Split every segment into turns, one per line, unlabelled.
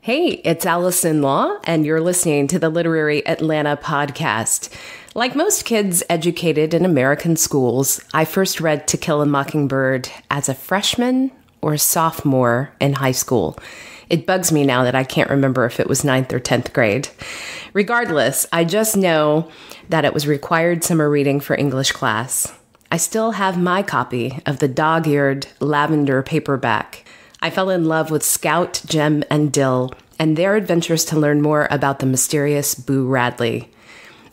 Hey, it's Allison Law, and you're listening to the Literary Atlanta podcast. Like most kids educated in American schools, I first read To Kill a Mockingbird as a freshman or sophomore in high school. It bugs me now that I can't remember if it was 9th or 10th grade. Regardless, I just know that it was required summer reading for English class. I still have my copy of the dog-eared lavender paperback. I fell in love with Scout, Jem, and Dill, and their adventures to learn more about the mysterious Boo Radley.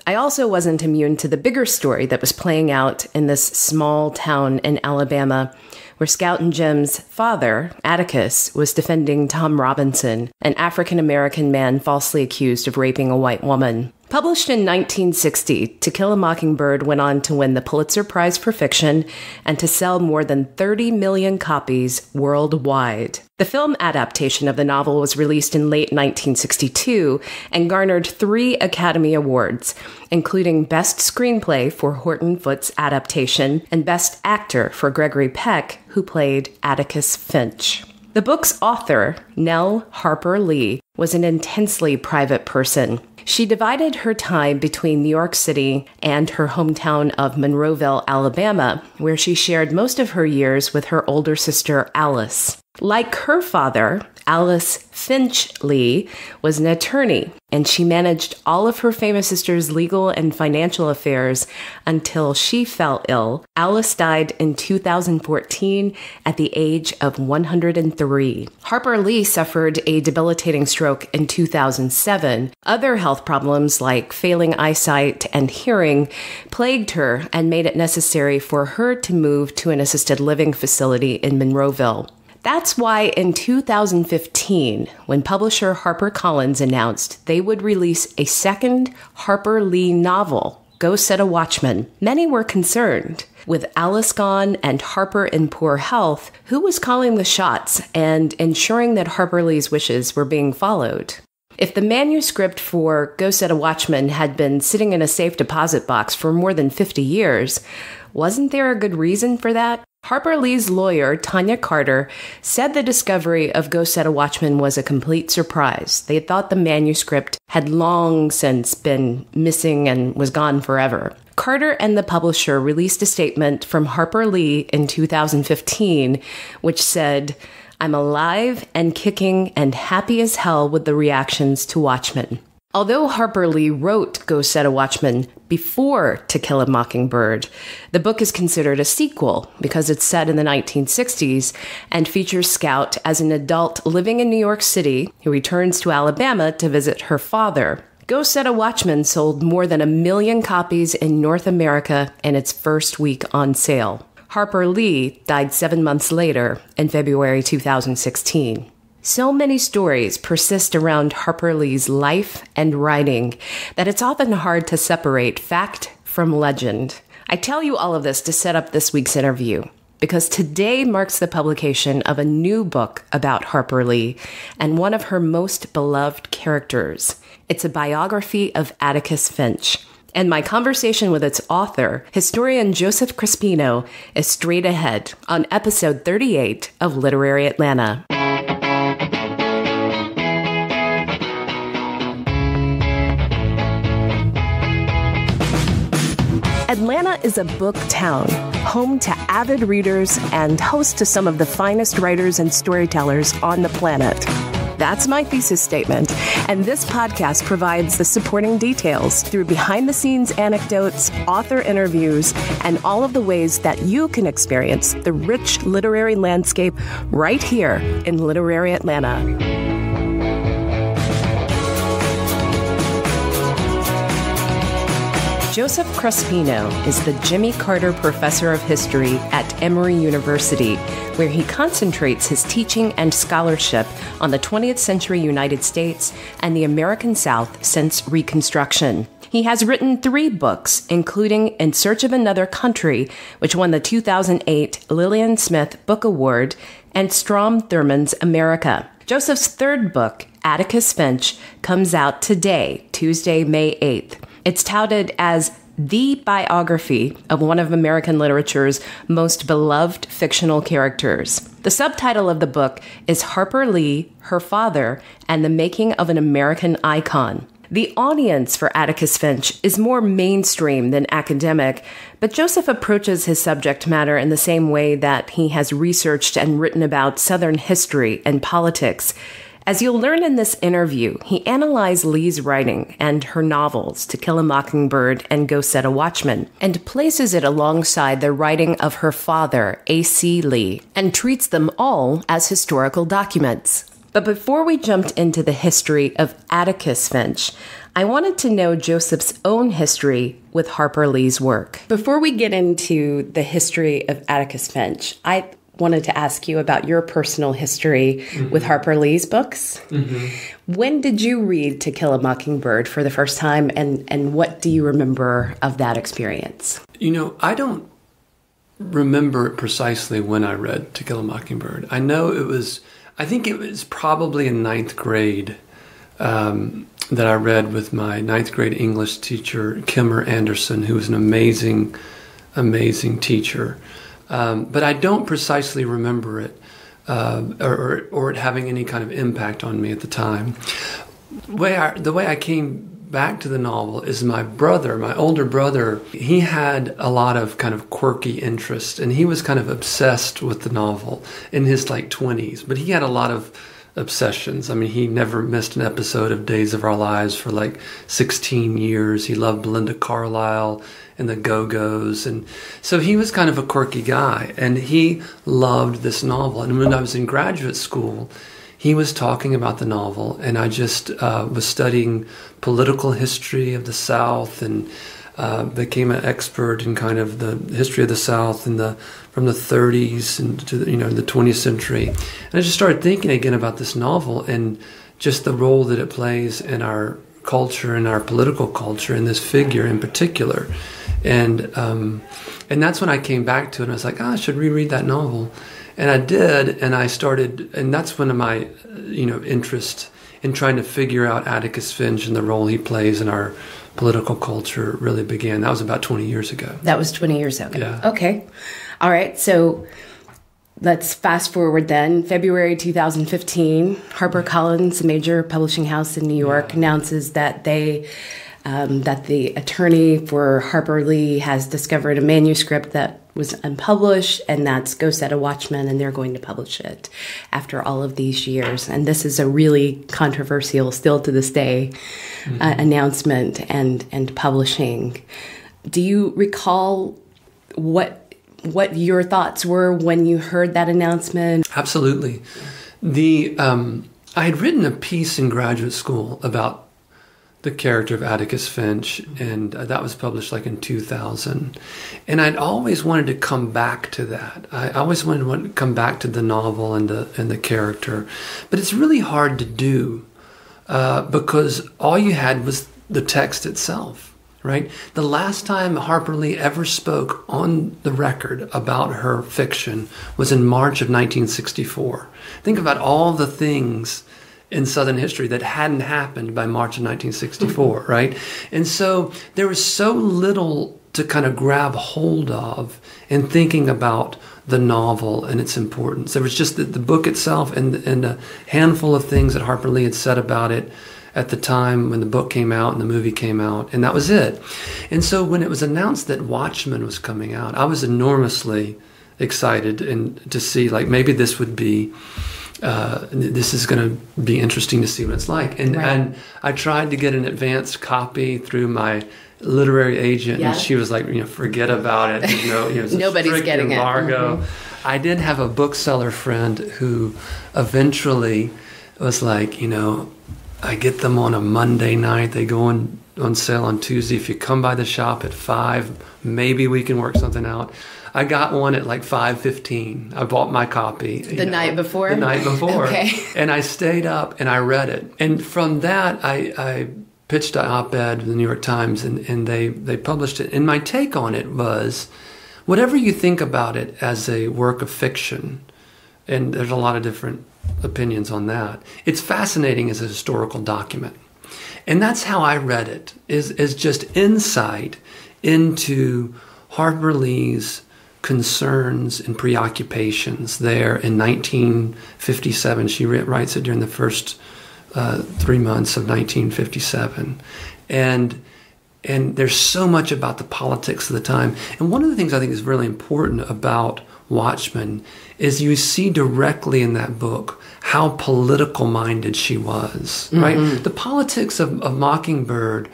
I also wasn't immune to the bigger story that was playing out in this small town in Alabama, where Scout and Jem's father, Atticus, was defending Tom Robinson, an African-American man falsely accused of raping a white woman. Published in 1960, To Kill a Mockingbird went on to win the Pulitzer Prize for Fiction and to sell more than 30 million copies worldwide. The film adaptation of the novel was released in late 1962 and garnered 3 Academy Awards, including Best Screenplay for Horton Foote's adaptation and Best Actor for Gregory Peck, who played Atticus Finch. The book's author, Nell Harper Lee, was an intensely private person. She divided her time between New York City and her hometown of Monroeville, Alabama, where she shared most of her years with her older sister, Alice. Like her father, Alice Finch Lee was an attorney, and she managed all of her famous sister's legal and financial affairs until she fell ill. Alice died in 2014 at the age of 103. Harper Lee suffered a debilitating stroke in 2007. Other health problems like failing eyesight and hearing plagued her and made it necessary for her to move to an assisted living facility in Monroeville. That's why in 2015, when publisher HarperCollins announced they would release a second Harper Lee novel, Go Set a Watchman, many were concerned. With Alice gone and Harper in poor health, who was calling the shots and ensuring that Harper Lee's wishes were being followed? If the manuscript for Go Set a Watchman had been sitting in a safe deposit box for more than 50 years, wasn't there a good reason for that? Harper Lee's lawyer, Tanya Carter, said the discovery of Go Set a Watchman was a complete surprise. They thought the manuscript had long since been missing and was gone forever. Carter and the publisher released a statement from Harper Lee in 2015, which said, "I'm alive and kicking and happy as hell with the reactions to Watchmen." Although Harper Lee wrote Go Set a Watchman before To Kill a Mockingbird, the book is considered a sequel because it's set in the 1960s and features Scout as an adult living in New York City who returns to Alabama to visit her father. Go Set a Watchman sold more than 1 million copies in North America in its first week on sale. Harper Lee died 7 months later in February 2016. So many stories persist around Harper Lee's life and writing that it's often hard to separate fact from legend. I tell you all of this to set up this week's interview, because today marks the publication of a new book about Harper Lee and one of her most beloved characters. It's a biography of Atticus Finch. And my conversation with its author, historian Joseph Crespino, is straight ahead on episode 38 of Literary Atlanta. Atlanta is a book town, home to avid readers and host to some of the finest writers and storytellers on the planet. That's my thesis statement, and this podcast provides the supporting details through behind-the-scenes anecdotes, author interviews, and all of the ways that you can experience the rich literary landscape right here in Literary Atlanta. Joseph Crespino is the Jimmy Carter Professor of History at Emory University, where he concentrates his teaching and scholarship on the 20th century United States and the American South since Reconstruction. He has written 3 books, including In Search of Another Country, which won the 2008 Lillian Smith Book Award, and Strom Thurmond's America. Joseph's 3rd book, Atticus Finch, comes out today, Tuesday, May 8th. It's touted as the biography of one of American literature's most beloved fictional characters. The subtitle of the book is Harper Lee, Her Father, and the Making of an American Icon. The audience for Atticus Finch is more mainstream than academic, but Joseph approaches his subject matter in the same way that he has researched and written about Southern history and politics. As you'll learn in this interview, he analyzed Lee's writing and her novels, To Kill a Mockingbird and Go Set a Watchman, and places it alongside the writing of her father, A.C. Lee, and treats them all as historical documents. But before we jumped into the history of Atticus Finch, I wanted to know Joseph's own history with Harper Lee's work. Before we get into the history of Atticus Finch, I wanted to ask you about your personal history with Harper Lee's books. When did you read To Kill a Mockingbird for the first time, and what do you remember of that experience?
I don't remember precisely when I read To Kill a Mockingbird. I think it was probably in ninth grade that I read with my ninth grade English teacher, Kimmer Anderson, who was an amazing, amazing teacher. But I don't precisely remember it or it having any kind of impact on me at the time. The way I came back to the novel is my older brother, he had a lot of kind of quirky interests, and he was kind of obsessed with the novel in his 20s, but he had a lot of obsessions. I mean, he never missed an episode of Days of Our Lives for 16 years. He loved Belinda Carlisle and the Go-Go's, and so he was kind of a quirky guy, and he loved this novel. And when I was in graduate school, he was talking about the novel, and I just was studying political history of the South, and became an expert in kind of the history of the South from the 30s into the 20th century. And I just started thinking again about this novel and just the role that it plays in our culture and our political culture, and this figure in particular. And that's when I came back to it, and I was like, I should reread that novel. And I did, and I started, and that's when my, interest in trying to figure out Atticus Finch and the role he plays in our political culture really began. That was about 20 years ago.
That was 20 years ago.
Yeah.
Okay. All right. So let's fast forward then. February 2015, HarperCollins, a major publishing house in New York, announces that that the attorney for Harper Lee has discovered a manuscript that was unpublished, and that's Go Set a Watchman, and they're going to publish it after all of these years. And this is a really controversial, still to this day, announcement and publishing. Do you recall what your thoughts were when you heard that announcement?
Absolutely. I had written a piece in graduate school about the character of Atticus Finch, and that was published in 2000. And I'd always wanted to come back to that. I always wanted to come back to the novel and the character. But it's really hard to do because all you had was the text itself, right? The last time Harper Lee ever spoke on the record about her fiction was in March of 1964. Think about all the things in Southern history that hadn't happened by March of 1964, right? And so there was so little to kind of grab hold of in thinking about the novel and its importance. There was just the book itself and a handful of things that Harper Lee had said about it at the time when the book came out and the movie came out, and that was it. And so when it was announced that Watchmen was coming out, I was enormously excited and to see maybe this would be this is going to be interesting to see what it's like. And I tried to get an advanced copy through my literary agent, and she was like, forget about it.
Nobody's getting
embargo.
it.
I did have a bookseller friend who eventually was like, I get them on a Monday night. They go on sale on Tuesday. If you come by the shop at 5, maybe we can work something out. I got one at 5:15. I bought my copy.
The night before?
The night before.
Okay.
And I stayed up and I read it. And from that, I pitched an op-ed to the New York Times, and they published it. And my take on it was, whatever you think about it as a work of fiction, and there's a lot of different opinions on that, it's fascinating as a historical document. And that's how I read it, is just insight into Harper Lee's concerns and preoccupations there in 1957. She writes it during the first 3 months of 1957. And there's so much about the politics of the time. And one of the things I think is really important about Watchmen is you see directly in that book how political minded she was, right? The politics of Mockingbird,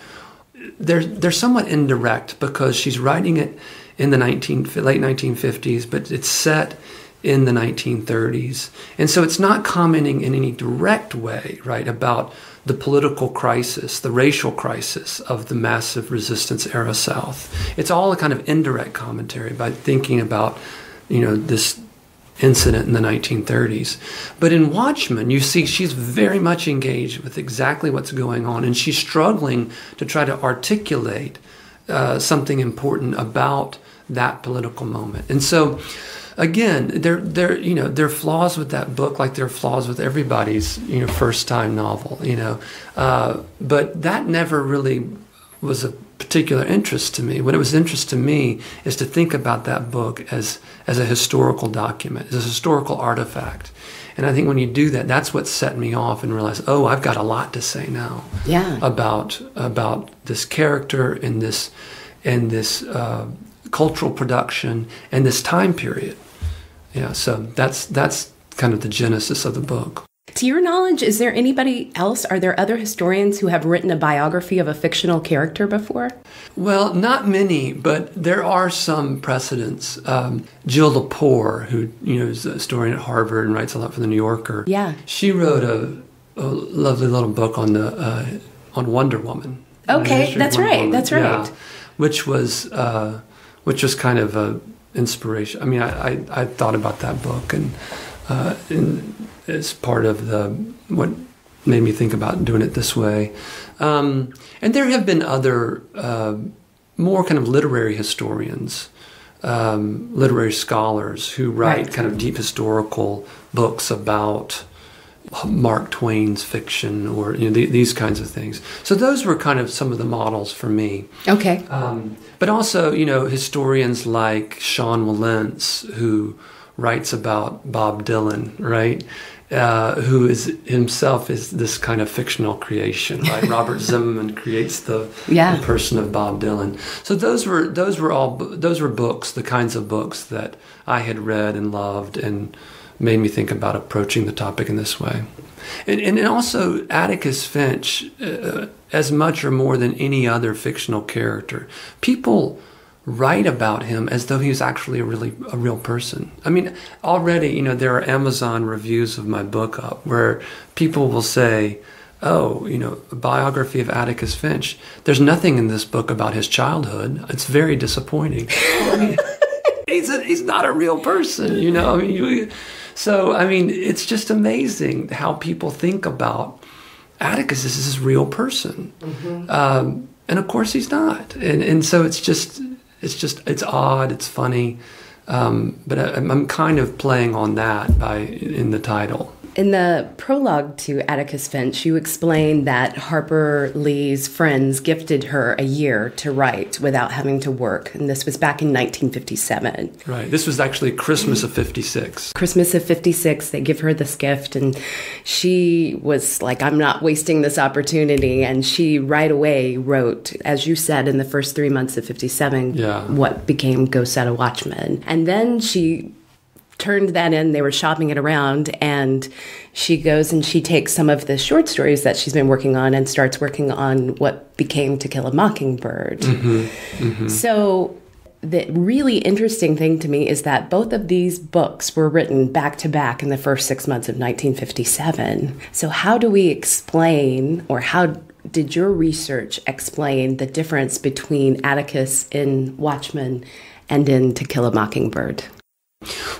they're somewhat indirect because she's writing it in the late 1950s, but it's set in the 1930s. And so it's not commenting in any direct way, right, about the political crisis, the racial crisis of the massive resistance era South. It's all a kind of indirect commentary by thinking about, this incident in the 1930s. But in Watchmen, you see she's very much engaged with exactly what's going on, and she's struggling to try to articulate something important about that political moment. And so, again, there are flaws with that book, like there are flaws with everybody's first time novel. But that never really was a particular interest to me. What it was interest to me is to think about that book as a historical document, as a historical artifact. And I think when you do that, that's what set me off and realized, oh, I've got a lot to say now about this character and this cultural production and this time period. Yeah, so that's kind of the genesis of the book.
To your knowledge, is there anybody else? Are there other historians who have written a biography of a fictional character before?
Well, not many, but there are some precedents. Jill Lepore, who is a historian at Harvard and writes a lot for the New Yorker. Yeah, she wrote a lovely little book on Wonder Woman.
Okay, that's right. That's right.
Yeah, which was kind of a inspiration. I mean, I thought about that book and it's part of what made me think about doing it this way. And there have been other more kind of literary historians, literary scholars who write kind of deep historical books about Mark Twain's fiction or these kinds of things. So those were kind of some of the models for me. Okay. But also, historians like Sean Wilentz, who writes about Bob Dylan, right? Who is himself is this kind of fictional creation, right? Robert Zimmerman creates the person of Bob Dylan. So those were books, the kinds of books that I had read and loved and made me think about approaching the topic in this way. And also Atticus Finch, as much or more than any other fictional character, people write about him as though he was actually a real person. I mean, already, there are Amazon reviews of my book up where people will say, oh, a biography of Atticus Finch. There's nothing in this book about his childhood. It's very disappointing. I mean, he's not a real person, So, I mean, it's just amazing how people think about Atticus as this real person. Mm-hmm. And of course he's not. And so it's odd, it's funny, but I'm kind of playing on that in the title.
In the prologue to Atticus Finch, you explain that Harper Lee's friends gifted her a year to write without having to work, and this was back in 1957.
Right. This was actually Christmas of 56.
Christmas of 56, they give her this gift, and she was like, I'm not wasting this opportunity, and she right away wrote, as you said, in the first 3 months of 57, what became Go Set a Watchman. And then she turned that in, they were shopping it around, and she goes and she takes some of the short stories that she's been working on and starts working on what became To Kill a Mockingbird. Mm-hmm. Mm-hmm. So the really interesting thing to me is that both of these books were written back to back in the first 6 months of 1957. So how do we explain, or how did your research explain the difference between Atticus in Watchmen and in To Kill a Mockingbird?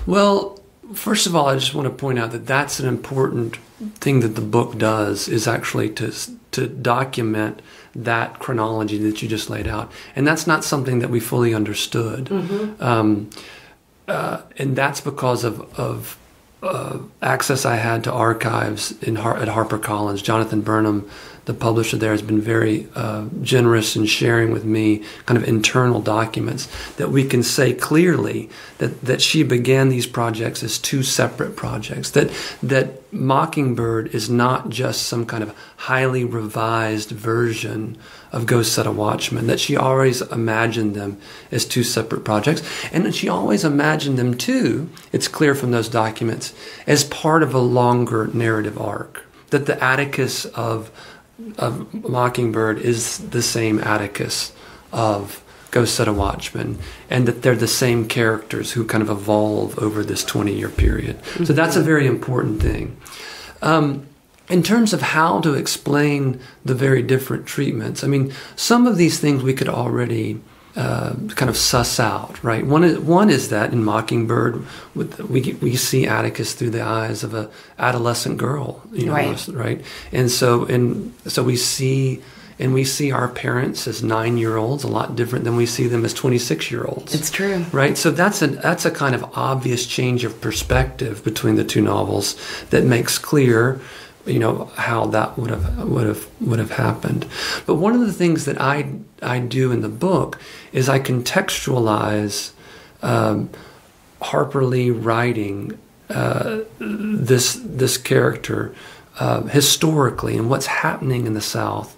Well, first of all, I just want to point out that that's an important thing that the book does, is actually to document that chronology that you just laid out. And that's not something that we fully understood. Mm-hmm. And that's because of access I had to archives at HarperCollins. Jonathan Burnham, the publisher there, has been very generous in sharing with me kind of internal documents that we can say clearly that she began these projects as two separate projects, that Mockingbird is not just some kind of highly revised version of Ghost Set a Watchman, that she always imagined them as two separate projects, and that she always imagined them too, it's clear from those documents, as part of a longer narrative arc, that the Atticus of Mockingbird is the same Atticus of Ghost Set a Watchman, and that they're the same characters who kind of evolve over this 20-year period. Mm-hmm. So that's a very important thing. In terms of how to explain the very different treatments, I mean, some of these things we could already kind of suss out, right? One is that in Mockingbird, we see Atticus through the eyes of a adolescent girl, right? And so we see our parents as 9-year-olds a lot different than we see them as 26-year-olds.
It's true,
right? So that's a kind of obvious change of perspective between the two novels that makes clear, how that would have happened. But one of the things that I do in the book is I contextualize Harper Lee writing this character historically and what's happening in the South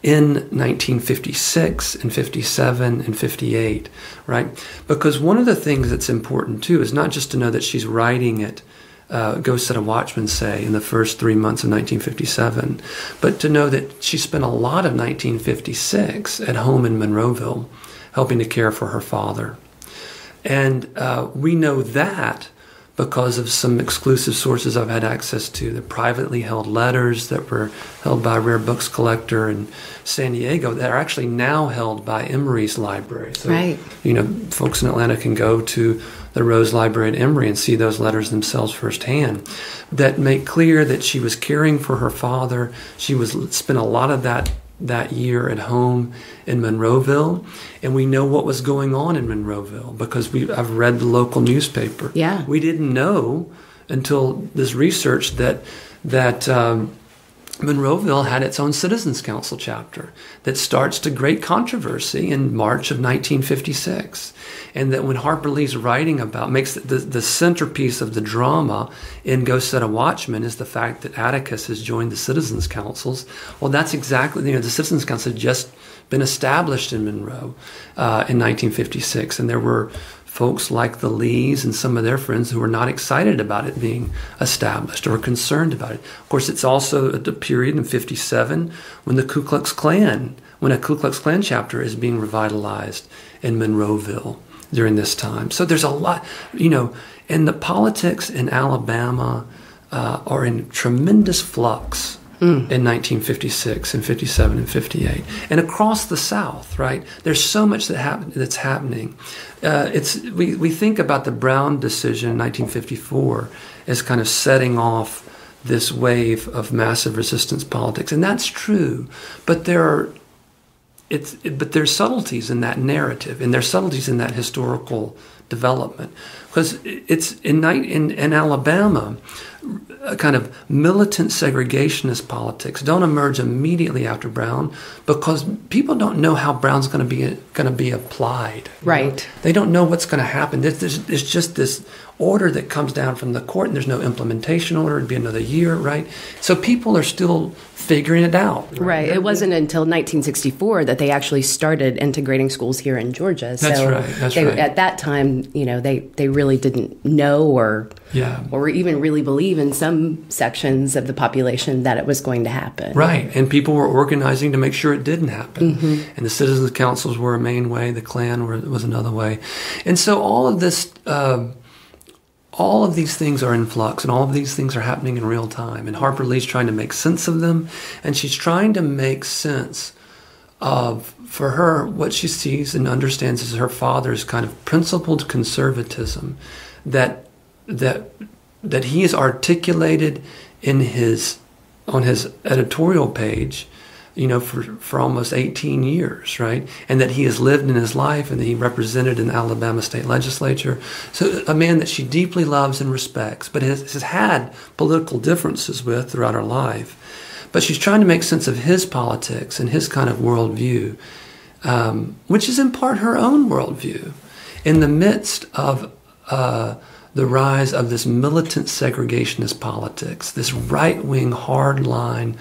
in 1956 and 57 and 58, right? Because one of the things that's important too is not just to know that she's writing it Ghost Set a Watchman, say, in the first 3 months of 1957, but to know that she spent a lot of 1956 at home in Monroeville helping to care for her father. And we know that because of some exclusive sources I've had access to, the privately held letters that were held by a rare books collector in San Diego that are actually now held by Emory's library. So,
right.
Folks in Atlanta can go to the Rose Library at Emory and see those letters themselves firsthand that make clear that she was caring for her father. She spent a lot of that year at home in Monroeville, and we know what was going on in Monroeville because I've read the local newspaper.
Yeah.
We didn't know until this research that Monroeville had its own Citizens Council chapter that starts to great controversy in March of 1956. And that when Harper Lee's writing about, makes the centerpiece of the drama in Ghost Set a Watchman is the fact that Atticus has joined the Citizens Councils. Well, that's exactly, the Citizens Council had just been established in Monroe in 1956. And there were folks like the Lees and some of their friends who were not excited about it being established or concerned about it. Of course, it's also the period in 57 when a Ku Klux Klan chapter is being revitalized in Monroeville during this time. So there's a lot, and the politics in Alabama are in tremendous flux in 1956 and 57 and 58. And across the South, right, there's so much that's happening. We think about the Brown decision in 1954 as kind of setting off this wave of massive resistance politics. And that's true, but there's subtleties in that narrative, and there's subtleties in that historical development. Because it's in Alabama, a kind of militant segregationist politics don't emerge immediately after Brown because people don't know how Brown's going to be applied.
Right.
They don't know what's going to happen. There's just this order that comes down from the court, and there's no implementation order. It'd be another year, right? So people are still figuring it out.
Right. It wasn't until 1964 that they actually started integrating schools here in Georgia.
That's right.
At that time, they really didn't know or even really believe in some sections of the population that it was going to happen.
Right. And people were organizing to make sure it didn't happen.
Mm-hmm.
And the citizens' councils were a main way. The Klan was another way. And so all of these things are in flux, and all of these things are happening in real time. And Harper Lee's trying to make sense of them, and she's trying to make sense of, for her, what she sees and understands is her father's kind of principled conservatism that he has articulated on his editorial page, for almost 18 years, right? And that he has lived in his life and that he represented in the Alabama state legislature. So a man that she deeply loves and respects, but has had political differences with throughout her life. but she's trying to make sense of his politics and his kind of worldview, which is in part her own worldview, in the midst of the rise of this militant segregationist politics, this right-wing, hard-line,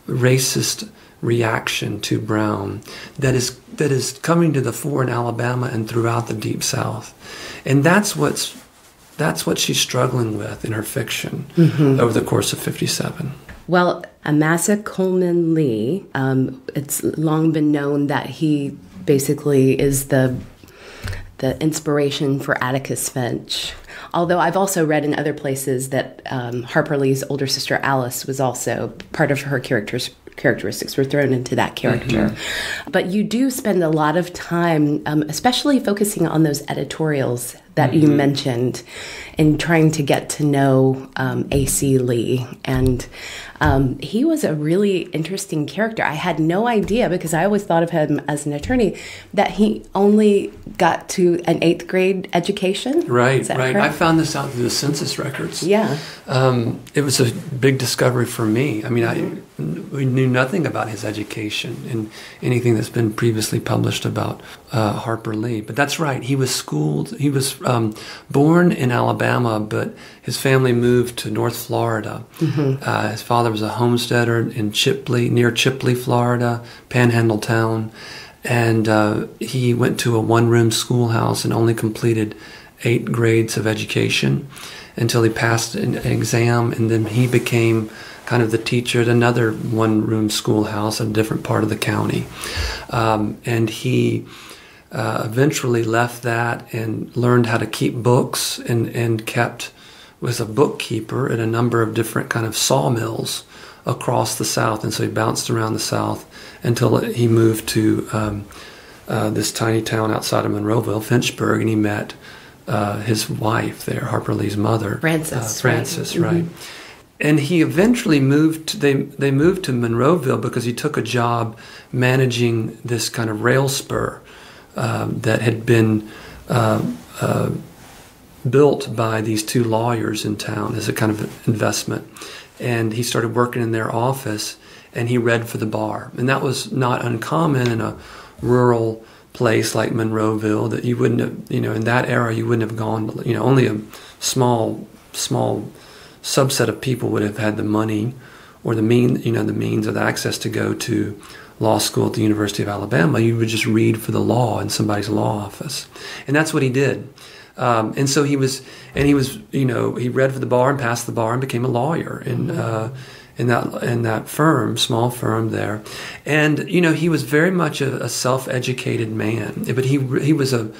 racist reaction to Brown that is coming to the fore in Alabama and throughout the Deep South, and that's what she's struggling with in her fiction over the course of 57.
Well, Amasa Coleman Lee, it's long been known that he basically is the inspiration for Atticus Finch. Although I've also read in other places that Harper Lee's older sister Alice was also part of her characteristics were thrown into that character. But you do spend a lot of time, especially focusing on those editorials that you mentioned, in trying to get to know A.C. Lee. And he was a really interesting character. I had no idea, because I always thought of him as an attorney, that he only got to an 8th grade education.
Right. I found this out through the census records.
Yeah.
It was a big discovery for me. I mean, we knew nothing about his education in anything that's been previously published about Harper Lee. But that's right. He was schooled. He was born in Alabama, but his family moved to North Florida. His father was a homesteader in Chipley, near Chipley, Florida, Panhandle town. And he went to a one-room schoolhouse and only completed 8 grades of education until he passed an exam, and then he became kind of the teacher at another one-room schoolhouse in a different part of the county. And he eventually left that and learned how to keep books and was a bookkeeper at a number of different kind of sawmills across the South. And so he bounced around the South until he moved to this tiny town outside of Monroeville, Finchburg, and he met his wife there, Harper Lee's mother.
Frances,
right. And he eventually moved, they moved to Monroeville because he took a job managing this kind of rail spur that had been built by these 2 lawyers in town as a kind of investment. And he started working in their office, and he read for the bar. And that was not uncommon in a rural place like Monroeville, that you wouldn't have, in that era, you wouldn't have gone, only a small subset of people would have had the money or the means or the access to go to law school at the University of Alabama. You would just read for the law in somebody's law office. And that's what he did. And so he read for the bar and passed the bar and became a lawyer in that firm, small firm there. And, he was very much a self-educated man, but he was a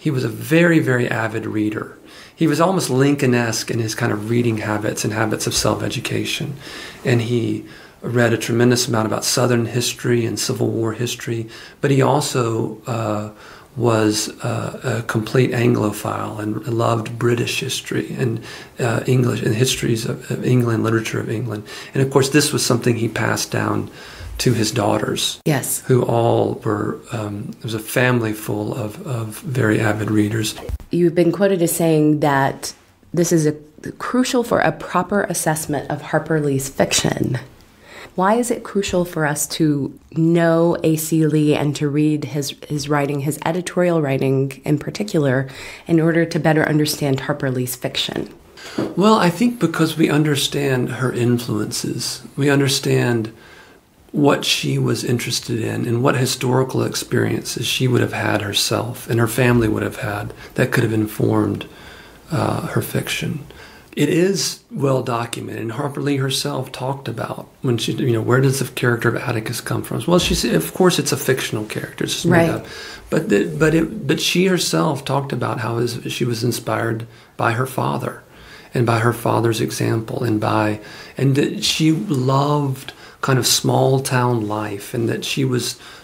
very, very avid reader. He was almost Lincoln-esque in his kind of reading habits and habits of self-education. And he read a tremendous amount about Southern history and Civil War history, but he also was a complete Anglophile and loved British history and English and histories of England, literature of England. And of course, this was something he passed down to his daughters.
Yes.
Who all were, it was a family full of very avid readers.
You've been quoted as saying that this is crucial for a proper assessment of Harper Lee's fiction. Why is it crucial for us to know A.C. Lee and to read his writing, his editorial writing in particular, in order to better understand Harper Lee's fiction?
Well, I think because we understand her influences. We understand what she was interested in and what historical experiences she would have had herself and her family would have had that could have informed her fiction. It is well documented, and Harper Lee herself talked about when she, where does the character of Atticus come from? Well, she said, of course, it's a fictional character, it's just made up. But she herself talked about how she was inspired by her father, and by her father's example, and that she loved kind of small town life, and that she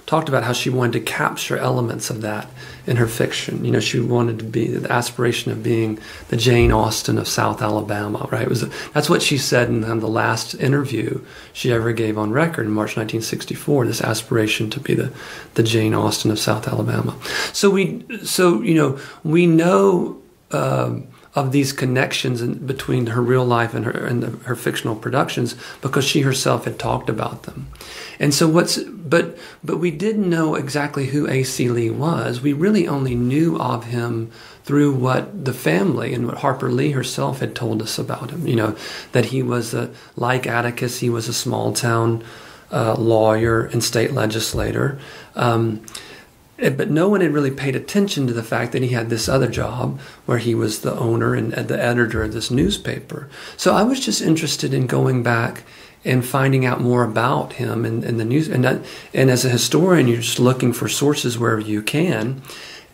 talked about how she wanted to capture elements of that in her fiction. She wanted to be the aspiration of being the Jane Austen of South Alabama, right? That's what she said in the last interview she ever gave on record in March 1964, this aspiration to be the Jane Austen of South Alabama. So we know of these connections between her real life and her fictional productions, because she herself had talked about them. And so but we didn't know exactly who A.C. Lee was. We really only knew of him through what the family and what Harper Lee herself had told us about him. That he was like Atticus, he was a small town lawyer and state legislator. But no one had really paid attention to the fact that he had this other job where he was the owner and the editor of this newspaper. So I was just interested in going back and finding out more about him and the news. And as a historian, you're just looking for sources wherever you can.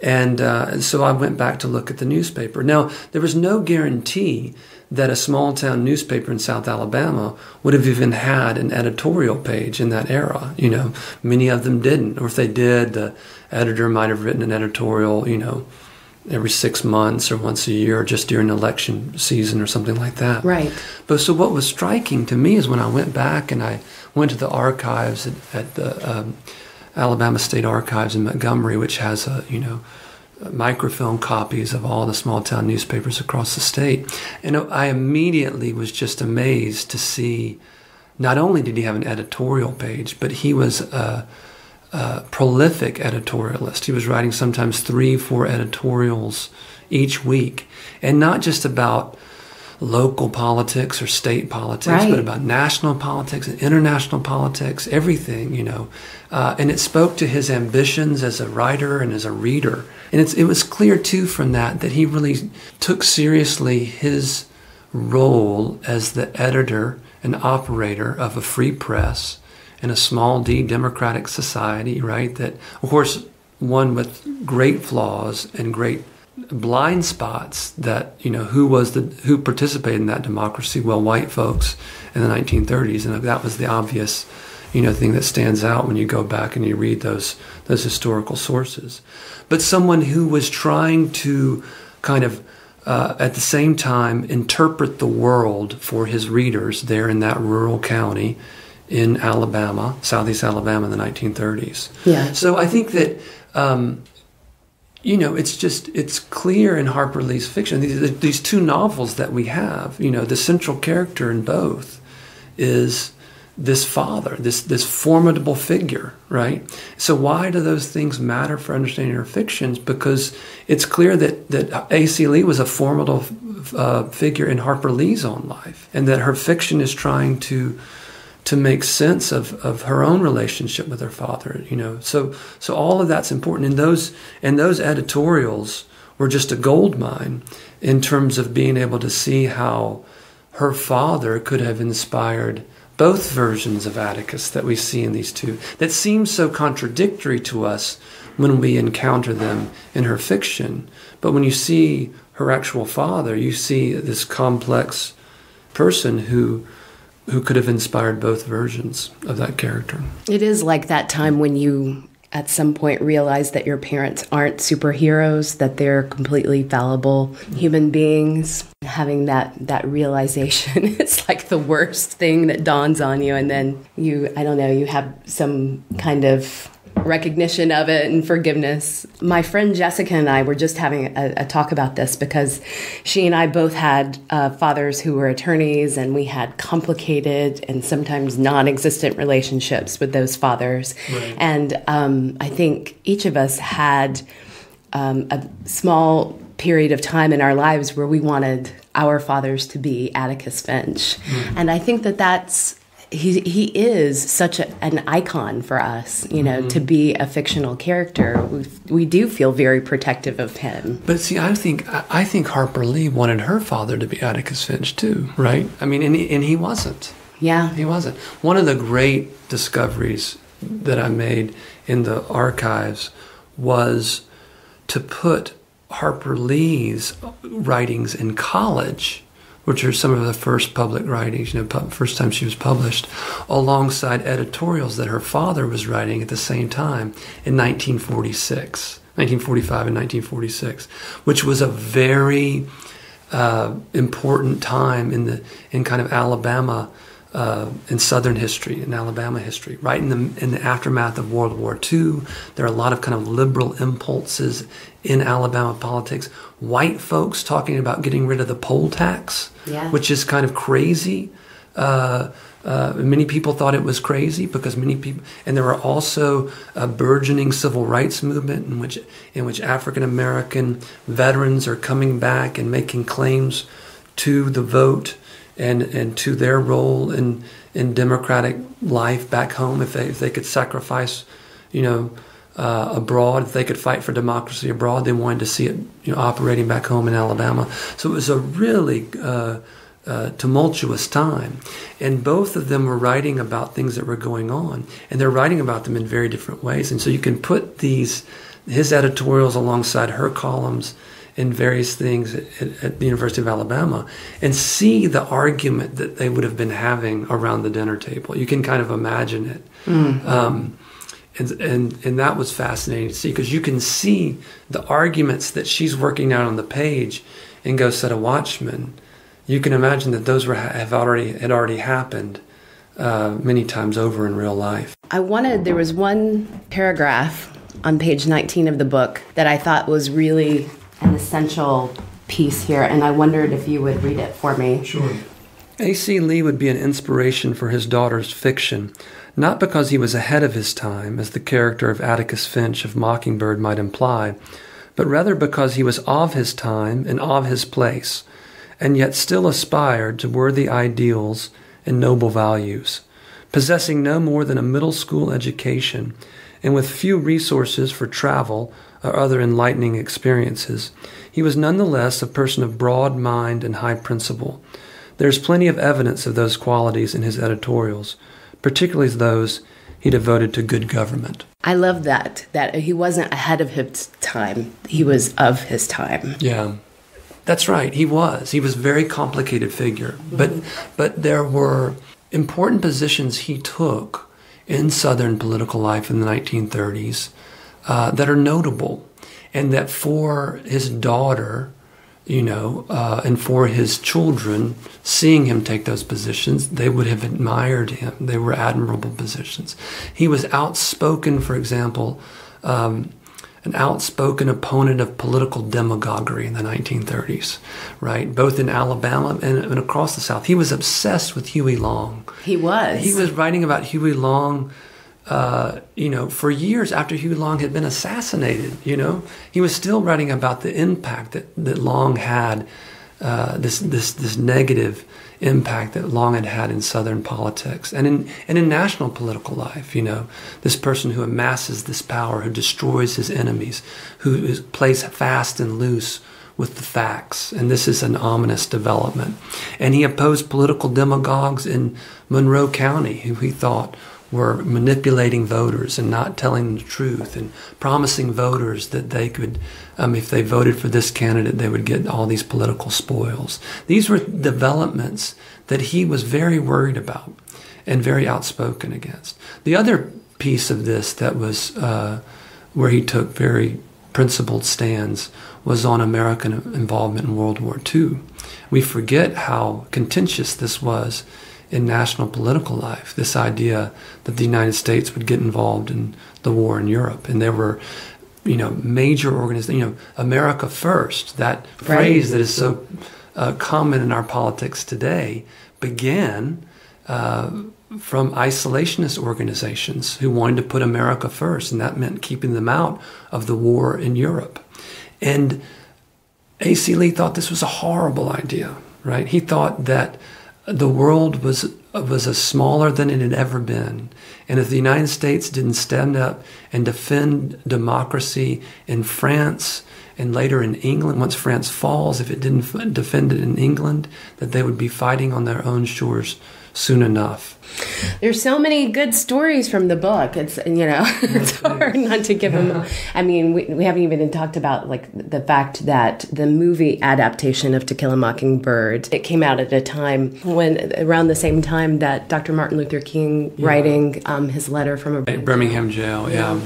And so I went back to look at the newspaper. Now, there was no guarantee that a small town newspaper in South Alabama would have even had an editorial page in that era. Many of them didn't. Or if they did, the editor might have written an editorial, every 6 months or once a year, or just during election season or something like that.
Right.
But so what was striking to me is when I went back and I went to the archives at the Alabama State Archives in Montgomery, which has microfilm copies of all the small town newspapers across the state. And I immediately was just amazed to see, not only did he have an editorial page, but he was a prolific editorialist. He was writing sometimes 3-4 editorials each week, and not just about local politics or state politics,
right,
but about national politics and international politics, everything, and it spoke to his ambitions as a writer and as a reader. And it was clear, too, from that he really took seriously his role as the editor and operator of a free press in a small d democratic society, right? That, of course, one with great flaws and great blind spots. That who participated in that democracy? Well, white folks in the 1930s, and that was the obvious thing that stands out when you go back and you read those historical sources. But someone who was trying to kind of at the same time interpret the world for his readers there in that rural county in Alabama, southeast Alabama in the 1930s.
Yeah.
So I think that it's clear in Harper Lee's fiction, these two novels that we have, the central character in both is this father, this formidable figure, right? So why do those things matter for understanding her fictions? Because it's clear that A.C. Lee was a formidable figure in Harper Lee's own life, and that her fiction is trying to make sense of her own relationship with her father, So all of that's important. And those editorials were just a gold mine in terms of being able to see how her father could have inspired both versions of Atticus that we see in these two, that seem so contradictory to us when we encounter them in her fiction. But when you see her actual father, you see this complex person who could have inspired both versions of that character.
It is like that time when you, at some point, realize that your parents aren't superheroes, that they're completely fallible human beings. Having that realization, it's like the worst thing that dawns on you. And then you have some kind of recognition of it and forgiveness. My friend Jessica and I were just having a talk about this because she and I both had fathers who were attorneys, and we had complicated and sometimes non-existent relationships with those fathers. Right. And I think each of us had a small period of time in our lives where we wanted our fathers to be Atticus Finch. Mm. And I think that's he is such an icon for us, mm-hmm. to be a fictional character. We do feel very protective of him.
But see, I think Harper Lee wanted her father to be Atticus Finch too, right? I mean, and he wasn't.
Yeah.
He wasn't. One of the great discoveries that I made in the archives was to put Harper Lee's writings in college, which are some of the first public writings, first time she was published, alongside editorials that her father was writing at the same time in 1945 and 1946, which was a very important time in kind of Alabama in Southern history, in Alabama history, right in the aftermath of World War II. There are a lot of kind of liberal impulses in Alabama politics. White folks talking about getting rid of the poll tax, which is kind of crazy. Many people thought it was crazy because many people, and there were also a burgeoning civil rights movement in which African American veterans are coming back and making claims to the vote and to their role in democratic life back home. If they could sacrifice, abroad, if they could fight for democracy abroad, they wanted to see it, operating back home in Alabama. So it was a really tumultuous time, and both of them were writing about things that were going on, and they're writing about them in very different ways. And so you can put his editorials alongside her columns in various things at the University of Alabama and see the argument that they would have been having around the dinner table. You can kind of imagine it. Mm-hmm. And that was fascinating to see, because you can see the arguments that she's working out on the page in Go Set a Watchman. You can imagine that those had already happened many times over in real life.
There was one paragraph on page 19 of the book that I thought was really an essential piece here, and I wondered if you would read it for me.
Sure. A.C. Lee would be an inspiration for his daughter's fiction, not because he was ahead of his time, as the character of Atticus Finch of Mockingbird might imply, but rather because he was of his time and of his place, and yet still aspired to worthy ideals and noble values. Possessing no more than a middle school education, and with few resources for travel or other enlightening experiences, he was nonetheless a person of broad mind and high principle. There is plenty of evidence of those qualities in his editorials, particularly those he devoted to good government.
I love that he wasn't ahead of his time, he was of his time.
Yeah, that's right, he was. He was a very complicated figure, but there were important positions he took in Southern political life in the 1930s that are notable, and that for his daughter, and for his children, seeing him take those positions, they would have admired him. They were admirable positions. He was outspoken, for example, an outspoken opponent of political demagoguery in the 1930s, right? Both in Alabama and across the South. He was obsessed with Huey Long.
He was.
He was writing about Huey Long for years after Huey Long had been assassinated. He was still writing about the impact that Long had, this negative impact that Long had in Southern politics and in national political life. This person who amasses this power, who destroys his enemies, who plays fast and loose with the facts, and this is an ominous development. And he opposed political demagogues in Monroe County, who he thought were manipulating voters and not telling them the truth and promising voters that they could, if they voted for this candidate, they would get all these political spoils. These were developments that he was very worried about and very outspoken against. The other piece of this that was where he took very principled stands was on American involvement in World War II. We forget how contentious this was in national political life, this idea that the United States would get involved in the war in Europe. And there were, major organizations, America First, that phrase that is so common in our politics today, began from isolationist organizations who wanted to put America first, and that meant keeping them out of the war in Europe. And A.C. Lee thought this was a horrible idea, right? He thought that the world was smaller than it had ever been. And if the United States didn't stand up and defend democracy in France and later in England, once France falls, if it didn't defend it in England, that they would be fighting on their own shores soon enough.
There's so many good stories from the book. It's it's hard not to give them. I mean, we haven't even talked about the fact that the movie adaptation of To Kill a Mockingbird, it came out at a time when around the same time that Dr. Martin Luther King writing his letter from a
Birmingham jail. Yeah.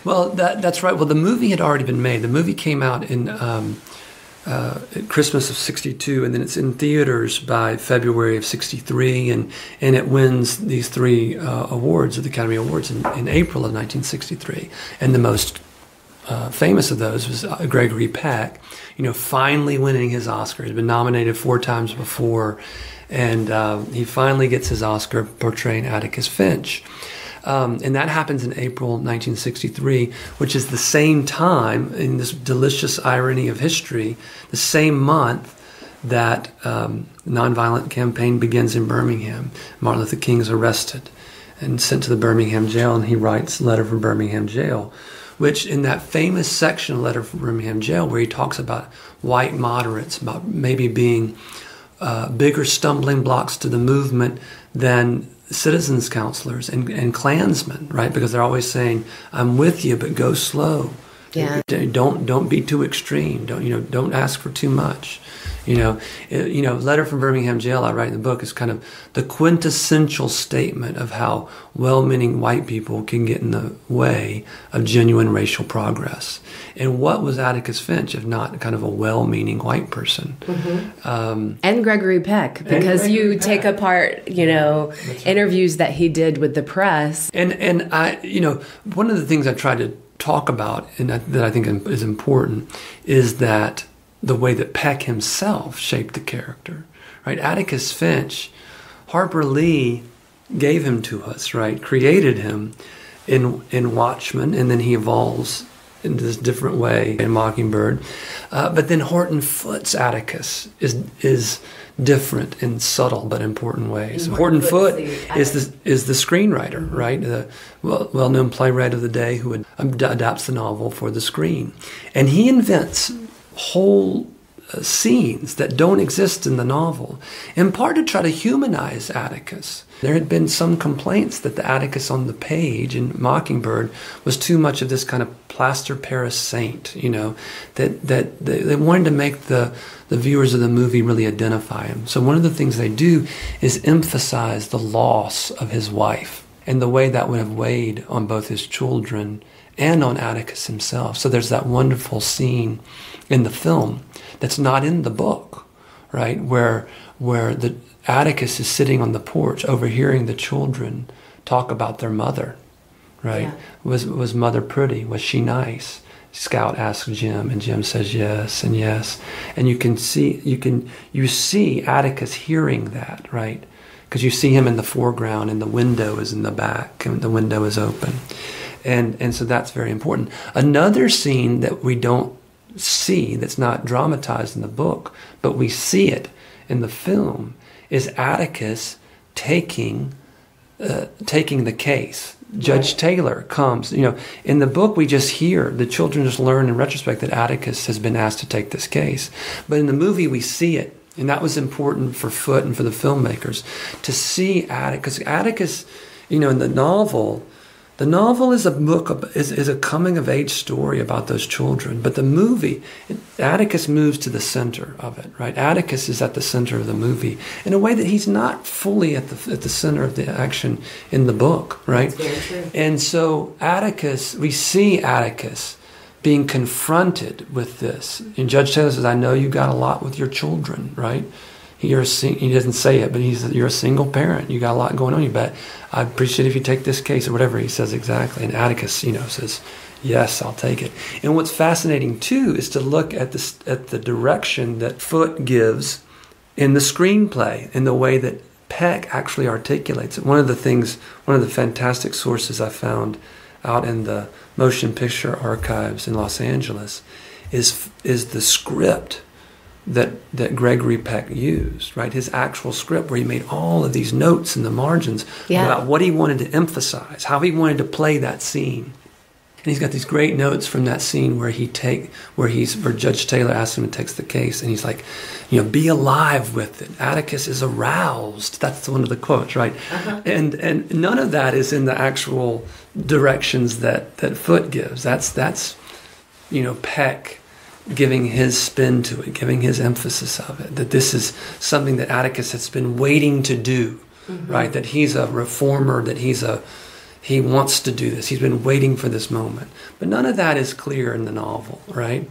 Well, that's right. Well, the movie had already been made. The movie came out in at Christmas of 62, and then it's in theaters by February of 63, and it wins these 3 awards, the Academy Awards, in April of 1963. And the most famous of those was Gregory Peck, finally winning his Oscar. He'd been nominated 4 times before, and he finally gets his Oscar portraying Atticus Finch. And that happens in April 1963, which is the same time, in this delicious irony of history, the same month that nonviolent campaign begins in Birmingham. Martin Luther King is arrested and sent to the Birmingham jail, and he writes Letter from Birmingham Jail, which in that famous section of Letter from Birmingham Jail where he talks about white moderates, about maybe being bigger stumbling blocks to the movement than citizens counselors and Klansmen, right? Because they're always saying, "I'm with you, but go slow.
Yeah.
Don't be too extreme. Don't ask for too much." Letter from Birmingham Jail, I write in the book, is kind of the quintessential statement of how well-meaning white people can get in the way of genuine racial progress. And what was Atticus Finch if not kind of a well-meaning white person?
Mm-hmm. And Gregory Peck, because you take apart, interviews that he did with the press.
And I, one of the things I try to talk about, and that I think is important, is that the way that Peck himself shaped the character, right? Atticus Finch, Harper Lee gave him to us, right? Created him in Watchmen, and then he evolves in this different way in Mockingbird. But then Horton Foote's Atticus is different in subtle but important ways. Horton Foote is the screenwriter, mm-hmm. right? The well-known playwright of the day who adapts the novel for the screen. And he invents whole scenes that don't exist in the novel, in part to try to humanize Atticus. There had been some complaints that the Atticus on the page in Mockingbird was too much of this kind of plaster Paris saint, that they wanted to make the viewers of the movie really identify him. So one of the things they do is emphasize the loss of his wife and the way that would have weighed on both his children and on Atticus himself. So there's that wonderful scene in the film that's not in the book, right? Where the Atticus is sitting on the porch overhearing the children talk about their mother, right? Yeah. Was mother pretty? Was she nice? Scout asks Jim, and Jim says yes and yes. And you see Atticus hearing that, right? Because you see him in the foreground and the window is in the back and the window is open. And so that's very important. Another scene that we don't see, that's not dramatized in the book, but we see it in the film, is Atticus taking the case. Judge Taylor comes. In the book we just hear, the children just learn in retrospect that Atticus has been asked to take this case. But in the movie we see it. And that was important for Foote and for the filmmakers to see Atticus. Atticus, in the novel is a book, is a coming-of-age story about those children. But the movie, Atticus moves to the center of it, right? Atticus is at the center of the movie in a way that he's not fully at the center of the action in the book, right?
That's very true.
And so we see Atticus being confronted with this. And Judge Taylor says, "I know you got a lot with your children, right? He doesn't say it, but he says, you're a single parent. You got a lot going on. You bet. I appreciate if you take this case," or whatever he says exactly. And Atticus, says, "Yes, I'll take it." And what's fascinating too is to look at the direction that Foote gives in the screenplay, in the way that Peck actually articulates it. One of the fantastic sources I found out in the motion picture archives in Los Angeles is the script that Gregory Peck used, right? His actual script, where he made all of these notes in the margins about what he wanted to emphasize, how he wanted to play that scene. And he's got these great notes from that scene where Judge Taylor asks him to take the case, and he's like, be alive with it. Atticus is aroused. That's one of the quotes, right? Uh-huh. And none of that is in the actual directions that Foote gives. That's Peck giving his spin to it, giving his emphasis of it, that this is something that Atticus has been waiting to do, mm-hmm. right? That he's a reformer, that he wants to do this. He's been waiting for this moment. But none of that is clear in the novel, right?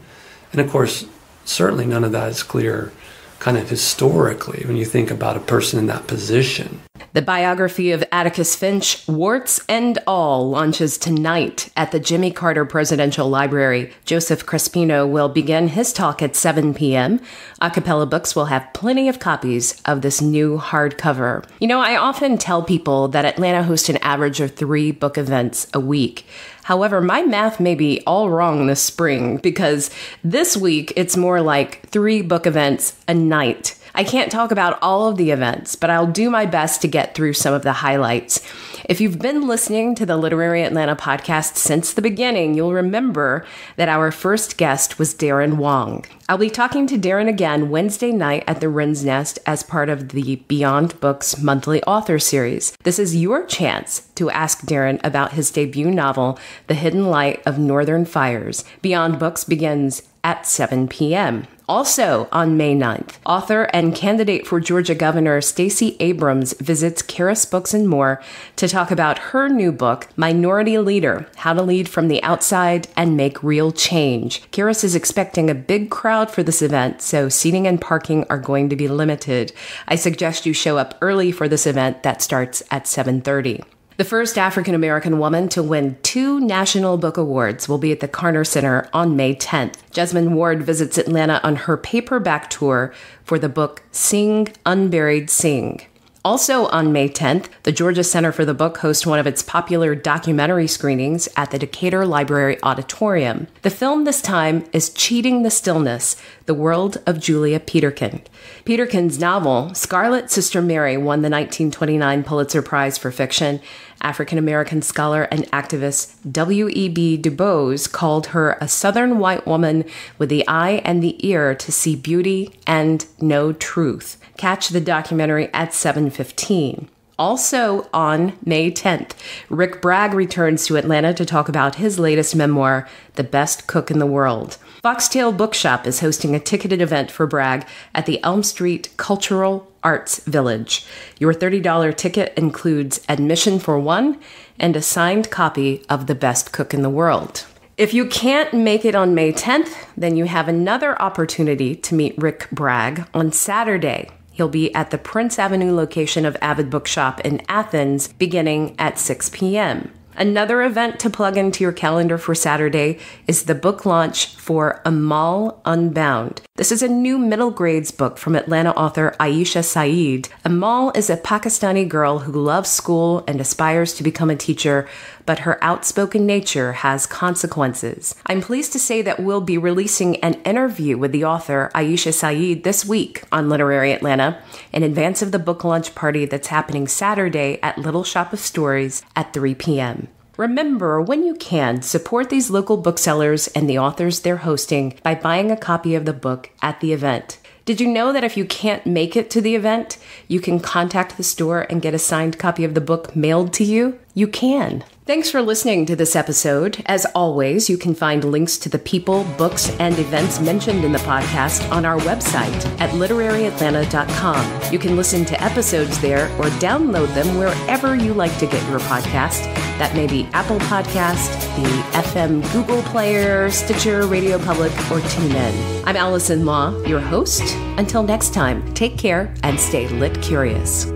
And of course, certainly none of that is clear kind of historically when you think about a person in that position.
The biography of Atticus Finch, Warts and All, launches tonight at the Jimmy Carter Presidential Library. Joseph Crespino will begin his talk at 7 p.m. Acapella Books will have plenty of copies of this new hardcover. You know, I often tell people that Atlanta hosts an average of 3 book events a week. However, my math may be all wrong this spring because this week it's more like 3 book events a night. I can't talk about all of the events, but I'll do my best to get through some of the highlights. If you've been listening to the Literary Atlanta podcast since the beginning, you'll remember that our first guest was Darren Wong. I'll be talking to Darren again Wednesday night at the Wren's Nest as part of the Beyond Books monthly author series. This is your chance to ask Darren about his debut novel, The Hidden Light of Northern Fires. Beyond Books begins at 7 p.m. Also on May 9th, author and candidate for Georgia Governor Stacey Abrams visits Karis Books and More to talk about her new book, Minority Leader, How to Lead from the Outside and Make Real Change. Karis is expecting a big crowd for this event, so seating and parking are going to be limited. I suggest you show up early for this event that starts at 7:30. The first African-American woman to win 2 National Book Awards will be at the Carner Center on May 10th. Jasmine Ward visits Atlanta on her paperback tour for the book Sing, Unburied Sing. Also on May 10th, the Georgia Center for the Book hosts one of its popular documentary screenings at the Decatur Library Auditorium. The film this time is Cheating the Stillness, The World of Julia Peterkin. Peterkin's novel, Scarlet Sister Mary, won the 1929 Pulitzer Prize for Fiction. African-American scholar and activist W.E.B. Du Bois called her a Southern white woman with the eye and the ear to see beauty and know truth. Catch the documentary at 7:15. Also on May 10th, Rick Bragg returns to Atlanta to talk about his latest memoir, The Best Cook in the World. Foxtail Bookshop is hosting a ticketed event for Bragg at the Elm Street Cultural Arts Village. Your $30 ticket includes admission for one and a signed copy of The Best Cook in the World. If you can't make it on May 10th, then you have another opportunity to meet Rick Bragg on Saturday. He'll be at the Prince Avenue location of Avid Bookshop in Athens beginning at 6 p.m. Another event to plug into your calendar for Saturday is the book launch for Amal Unbound. This is a new middle grades book from Atlanta author Aisha Saeed. Amal is a Pakistani girl who loves school and aspires to become a teacher, but her outspoken nature has consequences. I'm pleased to say that we'll be releasing an interview with the author Aisha Saeed this week on Literary Atlanta in advance of the book launch party that's happening Saturday at Little Shop of Stories at 3 p.m. Remember, when you can, support these local booksellers and the authors they're hosting by buying a copy of the book at the event. Did you know that if you can't make it to the event, you can contact the store and get a signed copy of the book mailed to you? You can. Thanks for listening to this episode. As always, you can find links to the people, books, and events mentioned in the podcast on our website at literaryatlanta.com. You can listen to episodes there or download them wherever you like to get your podcast. That may be Apple Podcast, the FM Google Player, Stitcher, Radio Public, or TuneIn. I'm Allison Law, your host. Until next time, take care and stay lit curious.